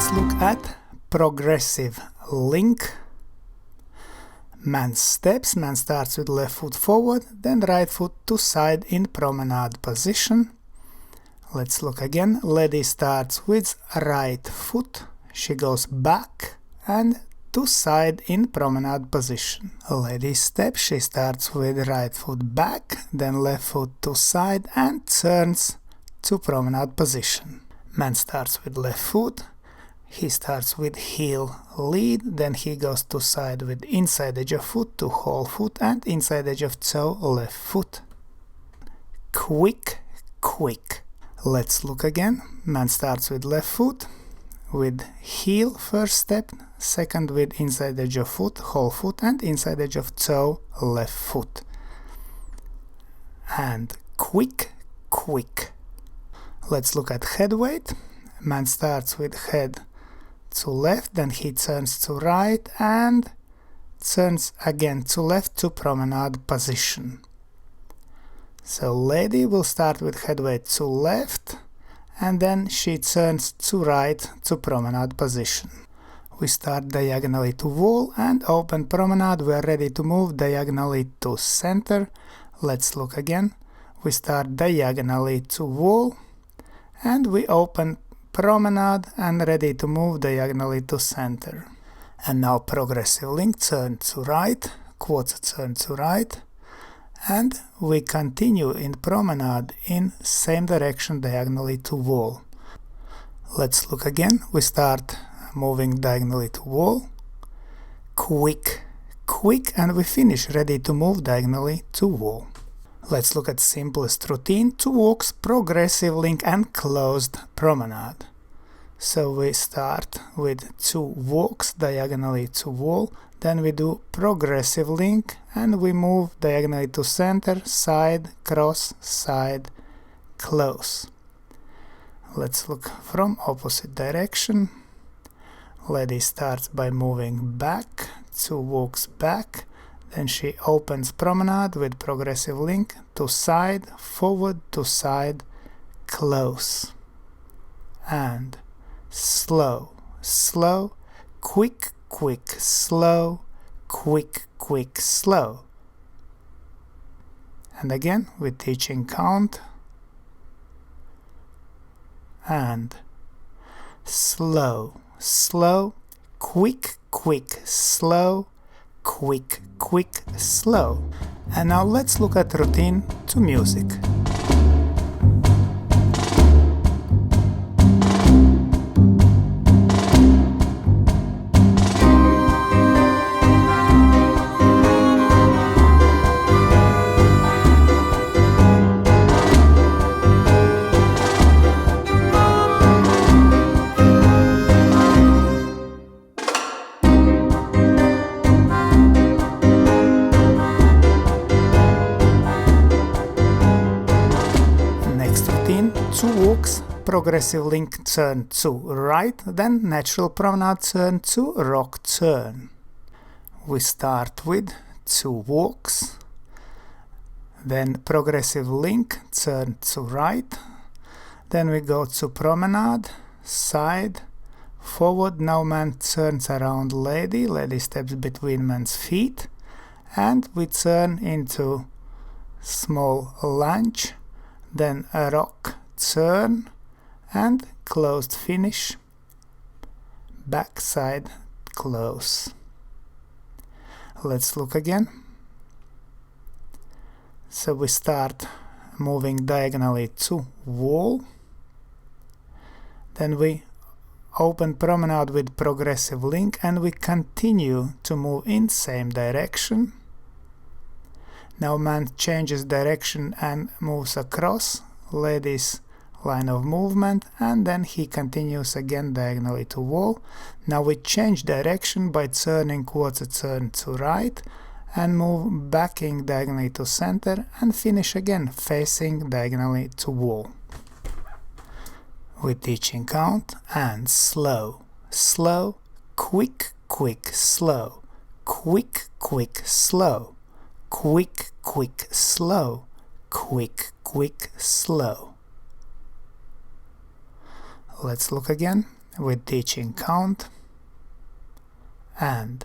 Let's look at progressive link. Man steps. Man starts with left foot forward, then right foot to side in promenade position. Let's look again. Lady starts with right foot. She goes back and to side in promenade position. Lady steps. She starts with right foot back, then left foot to side and turns to promenade position. Man starts with left foot. He starts with heel lead, then he goes to side with inside edge of foot to whole foot and inside edge of toe left foot. Quick, quick. Let's look again. Man starts with left foot, with heel first step, second with inside edge of foot, whole foot and inside edge of toe left foot. And quick, quick. Let's look at head weight. Man starts with head to left, then he turns to right and turns again to left to promenade position. So lady will start with head weight to left and then she turns to right to promenade position. We start diagonally to wall and open promenade. We are ready to move diagonally to center. Let's look again. We start diagonally to wall and we open promenade and ready to move diagonally to center. And now progressive link, turn to right, quarter turn to right, and we continue in promenade in same direction diagonally to wall. Let's look again. We start moving diagonally to wall, quick, quick, and we finish ready to move diagonally to wall. Let's look at simplest routine, 2 walks, progressive link and closed promenade. So we start with 2 walks diagonally to wall, then we do progressive link and we move diagonally to center, side, cross, side, close. Let's look from opposite direction. Lady starts by moving back, 2 walks back, then she opens promenade with progressive link to side, forward to side, close. And slow, slow, quick, quick, slow, quick, quick, slow. And again with teaching count. And slow, slow, quick, quick, slow, quick, quick, slow. And now let's look at routine to music. Progressive link turn to right, then natural promenade turn to rock turn. We start with 2 walks, then progressive link turn to right, then we go to promenade, side, forward. Now man turns around lady, lady steps between man's feet, and we turn into small lunge, then a rock turn, and closed finish, backside close. Let's look again. So we start moving diagonally to wall, then we open promenade with progressive link and we continue to move in same direction. Now man changes direction and moves across lady's line of movement, and then he continues again diagonally to wall. Now we change direction by turning quarter turn to right and move backing diagonally to center and finish again facing diagonally to wall. With teaching count and slow, slow, quick, quick, slow, quick, quick, slow, quick, quick, slow, quick, quick, slow. Let's look again. with teaching count and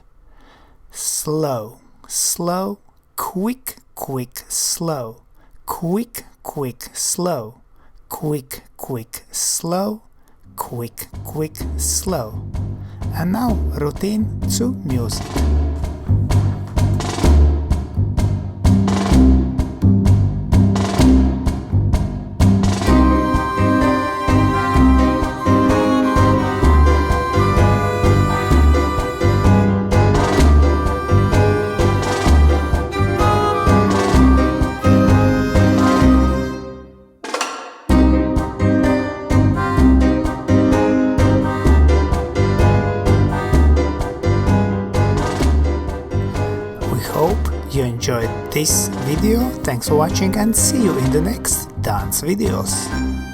slow, slow, quick, quick, slow, quick, quick, slow, quick, quick, slow, quick, quick, slow. And now routine to music. Hope you enjoyed this video. Thanks for watching and see you in the next dance videos.